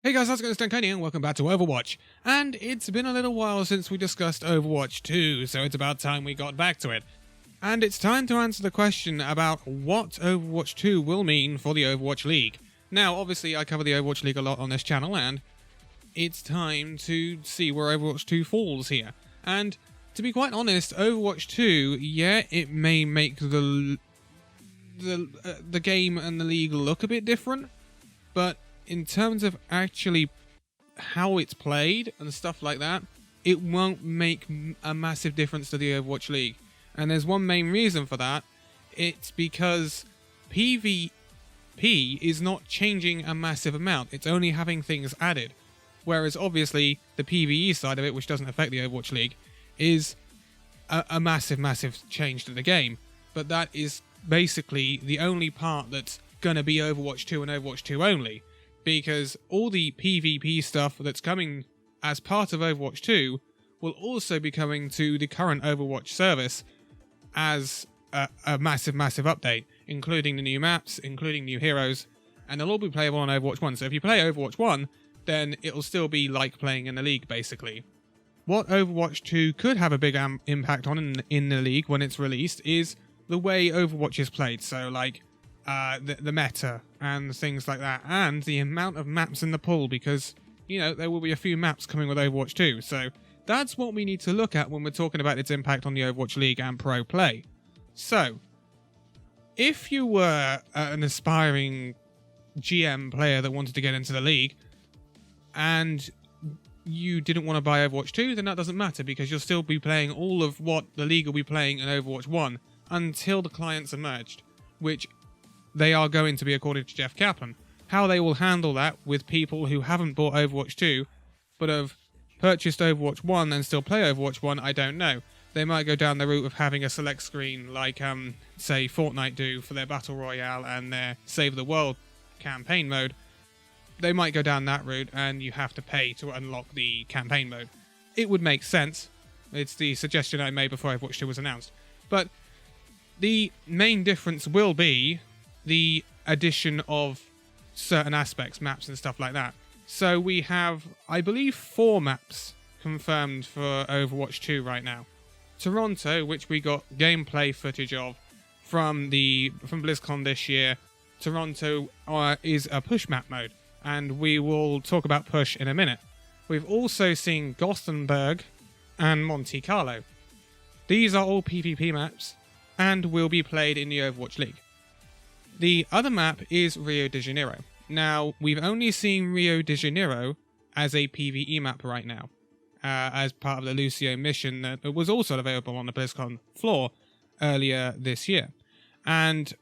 Hey guys, how's it going? It's Danconia and welcome back to Overwatch. And it's been a little while since we discussed Overwatch 2, so it's about time we got back to it. And it's time to answer the question about what Overwatch 2 will mean for the Overwatch League. Now, obviously, I cover the Overwatch League a lot on this channel, and it's time to see where Overwatch 2 falls here. And to be quite honest, Overwatch 2, yeah, it may make the game and the league look a bit different, but in terms of actually how it's played and stuff like that, it won't make a massive difference to the Overwatch League. And there's one main reason for that. It's because PvP is not changing a massive amount. It's only having things added. Whereas obviously the PvE side of it, which doesn't affect the Overwatch League, is a massive change to the game. But that is basically the only part that's going to be Overwatch 2 and Overwatch 2 only. Because all the PvP stuff that's coming as part of Overwatch 2 will also be coming to the current Overwatch service as a massive update, including the new maps, including new heroes, and they'll all be playable on Overwatch 1. So if you play Overwatch 1, then it'll still be like playing in the league, basically. What Overwatch 2 could have a big impact on in the league when it's released is the way Overwatch is played. So, like, the meta and things like that, and the amount of maps in the pool, because, you know, there will be a few maps coming with Overwatch 2, so that's what we need to look at when we're talking about its impact on the Overwatch League and pro play. So, if you were an aspiring GM player that wanted to get into the league, and you didn't want to buy Overwatch 2, then that doesn't matter, because you'll still be playing all of what the league will be playing in Overwatch 1 until the clients are merged, which they are going to be, according to Jeff Kaplan. How they will handle that with people who haven't bought Overwatch 2 but have purchased Overwatch 1 and still play Overwatch 1, I don't know. They might go down the route of having a select screen like, say, Fortnite do for their Battle Royale and their Save the World campaign mode. They might go down that route and you have to pay to unlock the campaign mode. It would make sense. It's the suggestion I made before Overwatch 2 was announced. But the main difference will be the addition of certain aspects, maps and stuff like that. So we have, I believe, 4 maps confirmed for Overwatch 2 right now. Toronto, which we got gameplay footage of from BlizzCon this year. Toronto is a push map mode, and we will talk about push in a minute. We've also seen Gothenburg and Monte Carlo. These are all PvP maps and will be played in the Overwatch League. The other map is Rio de Janeiro. Now, we've only seen Rio de Janeiro as a PvE map right now, as part of the Lucio mission that was also available on the BlizzCon floor earlier this year. And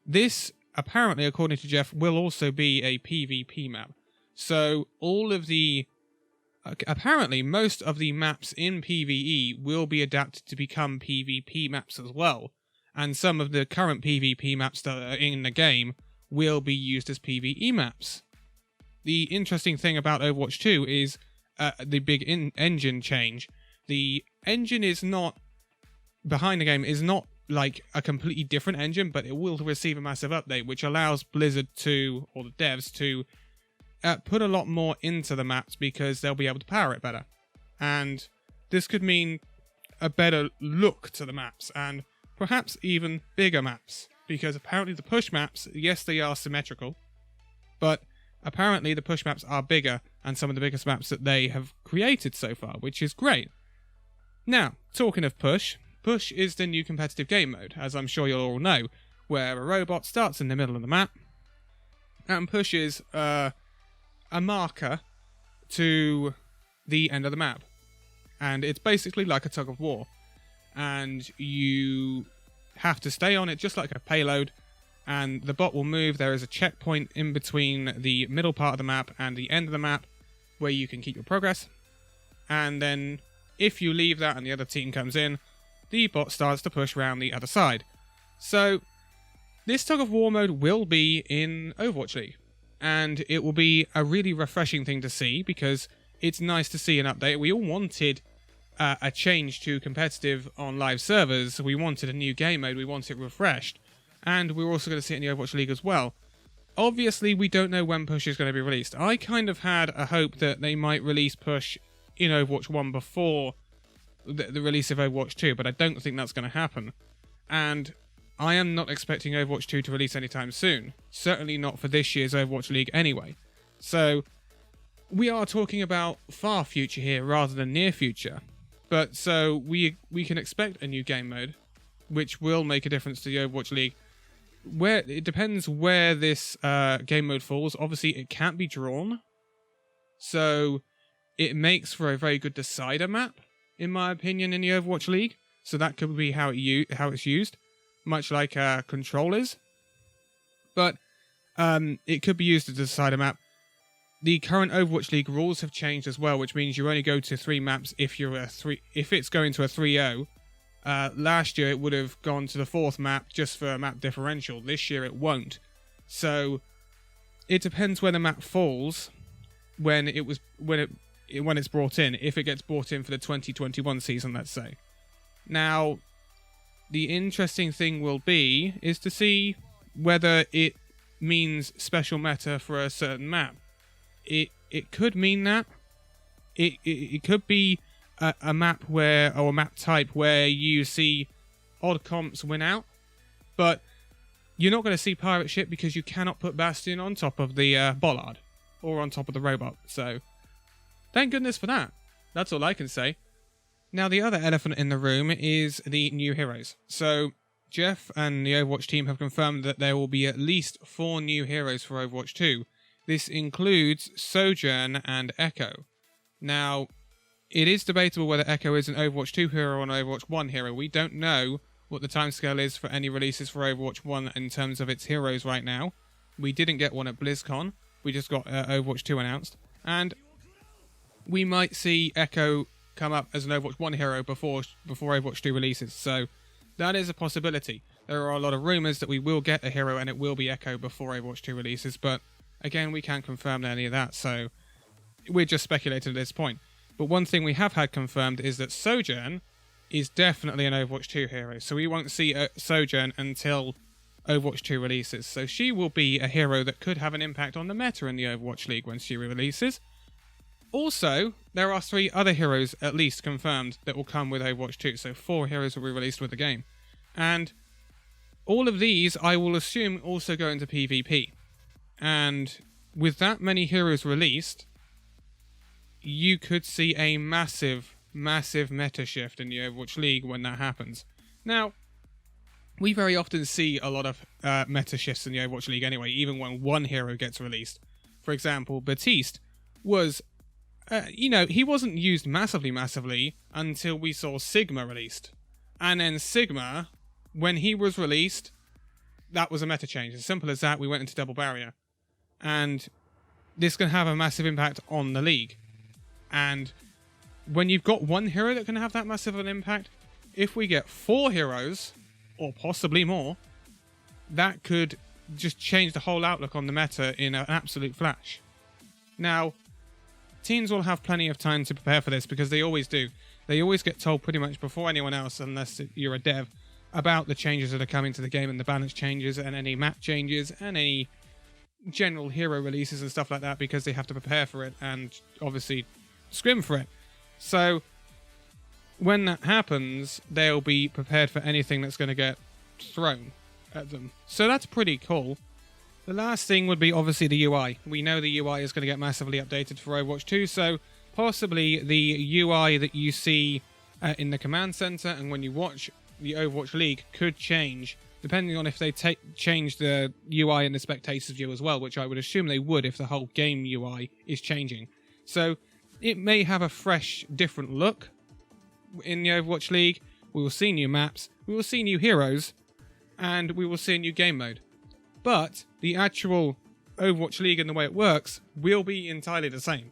this, apparently, according to Jeff, will also be a PvP map. So apparently most of the maps in PvE will be adapted to become PvP maps as well. And some of the current PvP maps that are in the game will be used as PvE maps. The interesting thing about Overwatch 2 is the big engine change. The engine is not, behind the game, is not like a completely different engine, but it will receive a massive update, which allows Blizzard to, or the devs to, put a lot more into the maps because they'll be able to power it better. And this could mean a better look to the maps, and perhaps even bigger maps, because apparently the push maps, yes, they are symmetrical, but apparently the push maps are bigger and some of the biggest maps that they have created so far, which is great. Now, talking of push is the new competitive game mode, as I'm sure you'll all know, where a robot starts in the middle of the map and pushes a marker to the end of the map. And it's basically like a tug of war. And you have to stay on it just like a payload, and the bot will move. There is a checkpoint in between the middle part of the map and the end of the map where you can keep your progress, and then if you leave that and the other team comes in, the bot starts to push around the other side. So this tug of war mode will be in Overwatch League, and it will be a really refreshing thing to see, because it's nice to see an update. We all wanted a change to competitive on live servers. We wanted a new game mode, we want it refreshed, and we're also going to see it in the Overwatch League as well. obviously we don't know when Push is going to be released. I kind of had a hope that they might release Push in Overwatch 1 before the release of Overwatch 2, but I don't think that's going to happen. And I am not expecting Overwatch 2 to release anytime soon. Certainly not for this year's Overwatch League anyway. So we are talking about far future here rather than near future. But so we can expect a new game mode, which will make a difference to the Overwatch League. Where it depends where this game mode falls. Obviously, it can't be drawn, so it makes for a very good decider map, in my opinion, in the Overwatch League. So that could be how it's used, much like Control is. But it could be used as a decider map. The current Overwatch League rules have changed as well, which means you only go to 3 maps if it's going to a 3-0. Last year it would have gone to the 4th map just for a map differential. This year it won't. So it depends where the map falls when it's brought in. If it gets brought in for the 2021 season, let's say. Now, the interesting thing will be is to see whether it means special meta for a certain map. It could mean that. It could be a map or a map type where you see odd comps win out, but you're not going to see Pirate Ship because you cannot put Bastion on top of the Bollard or on top of the robot. So thank goodness for that. That's all I can say. Now, the other elephant in the room is the new heroes. So Jeff and the Overwatch team have confirmed that there will be at least 4 new heroes for Overwatch 2. This includes Sojourn and Echo. Now, it is debatable whether Echo is an Overwatch 2 hero or an Overwatch 1 hero. We don't know what the timescale is for any releases for Overwatch 1 in terms of its heroes right now. We didn't get one at BlizzCon. We just got Overwatch 2 announced. And we might see Echo come up as an Overwatch 1 hero before Overwatch 2 releases. So that is a possibility. There are a lot of rumours that we will get a hero and it will be Echo before Overwatch 2 releases. But again, we can't confirm any of that. So we're just speculating at this point. But one thing we have had confirmed is that Sojourn is definitely an Overwatch 2 hero. So we won't see Sojourn until Overwatch 2 releases. So she will be a hero that could have an impact on the meta in the Overwatch League when she releases. Also, there are 3 other heroes at least confirmed that will come with Overwatch 2. So 4 heroes will be released with the game. And all of these, I will assume, also go into PvP. And with that many heroes released, you could see a massive, massive meta shift in the Overwatch League when that happens. Now, we very often see a lot of meta shifts in the Overwatch League anyway, even when one hero gets released. For example, Baptiste was, he wasn't used massively until we saw Sigma released. And then Sigma, when he was released, that was a meta change. As simple as that, we went into double barrier. And this can have a massive impact on the league. And when you've got one hero that can have that massive an impact, if we get 4 heroes, or possibly more, that could just change the whole outlook on the meta in an absolute flash. Now, teams will have plenty of time to prepare for this because they always do. They always get told pretty much before anyone else, unless you're a dev, about the changes that are coming to the game and the balance changes and any map changes and any general hero releases and stuff like that because they have to prepare for it and obviously scrim for it. So when that happens, they'll be prepared for anything that's going to get thrown at them. So that's pretty cool. The last thing would be obviously the UI. We know the UI is going to get massively updated for Overwatch 2, so possibly the UI that you see in the command center and when you watch the Overwatch League could change, depending on if they change the UI in the spectator's view as well, which I would assume they would if the whole game UI is changing. So it may have a fresh, different look in the Overwatch League. We will see new maps, we will see new heroes, and we will see a new game mode. But the actual Overwatch League and the way it works will be entirely the same.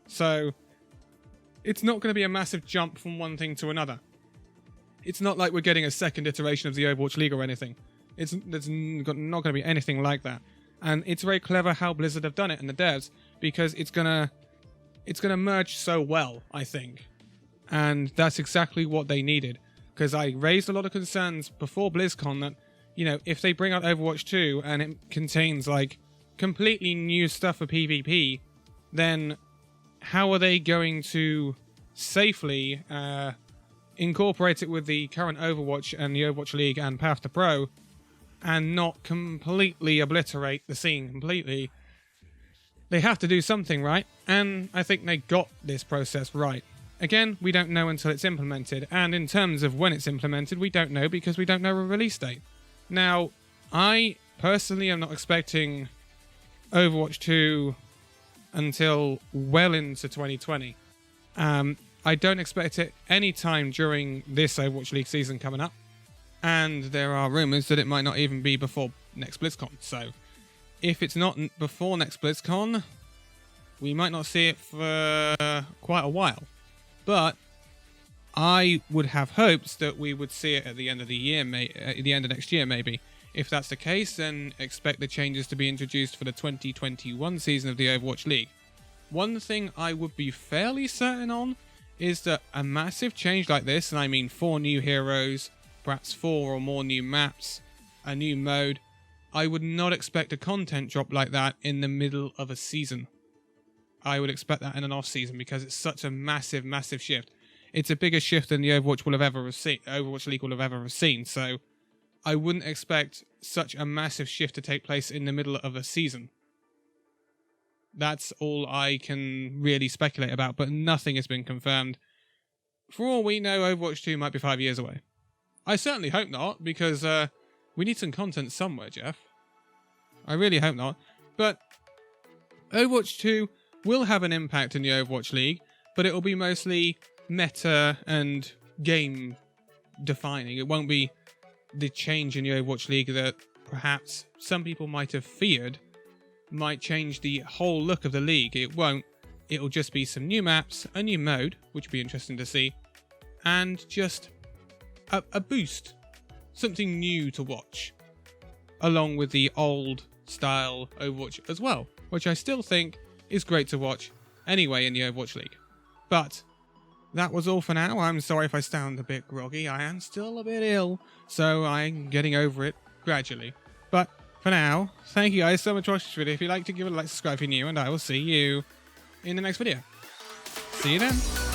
So it's not going to be a massive jump from one thing to another. It's not like we're getting a second iteration of the Overwatch League or anything. There's not going to be anything like that. And it's very clever how Blizzard have done it and the devs, because it's gonna merge so well, I think. And that's exactly what they needed. Because I raised a lot of concerns before BlizzCon that, if they bring out Overwatch 2 and it contains like completely new stuff for PvP, then how are they going to safely incorporate it with the current Overwatch and the Overwatch League and Path to Pro and not completely obliterate the scene completely? They have to do something, right? And I think they got this process right. Again, we don't know until it's implemented, and in terms of when it's implemented, we don't know because we don't know a release date. Now, I personally am not expecting Overwatch 2 until well into 2020. I don't expect it any time during this Overwatch League season coming up, and there are rumours that it might not even be before next BlizzCon. So, if it's not before next BlizzCon, we might not see it for quite a while. But I would have hopes that we would see it at the end of the year, at the end of next year, maybe. If that's the case, then expect the changes to be introduced for the 2021 season of the Overwatch League. One thing I would be fairly certain on is that a massive change like this, and I mean 4 new heroes, perhaps 4 or more new maps, a new mode, I would not expect a content drop like that in the middle of a season. I would expect that in an off-season because it's such a massive, massive shift. It's a bigger shift than the Overwatch League will have ever seen, so I wouldn't expect such a massive shift to take place in the middle of a season. That's all I can really speculate about, but nothing has been confirmed. For all we know, Overwatch 2 might be 5 years away. I certainly hope not, because we need some content somewhere, Jeff. I really hope not. But Overwatch 2 will have an impact in the Overwatch League, but it will be mostly meta and game defining. It won't be the change in the Overwatch League that perhaps some people might have feared might change the whole look of the league. It won't. It'll just be some new maps, a new mode, which will be interesting to see, and just a boost. Something new to watch, along with the old style Overwatch as well, which I still think is great to watch anyway in the Overwatch League. But that was all for now. I'm sorry if I sound a bit groggy. I am still a bit ill, so I'm getting over it gradually. But for now, thank you guys so much for watching this video. If you'd like to give it a like, subscribe if you're new, and I will see you in the next video. See you then.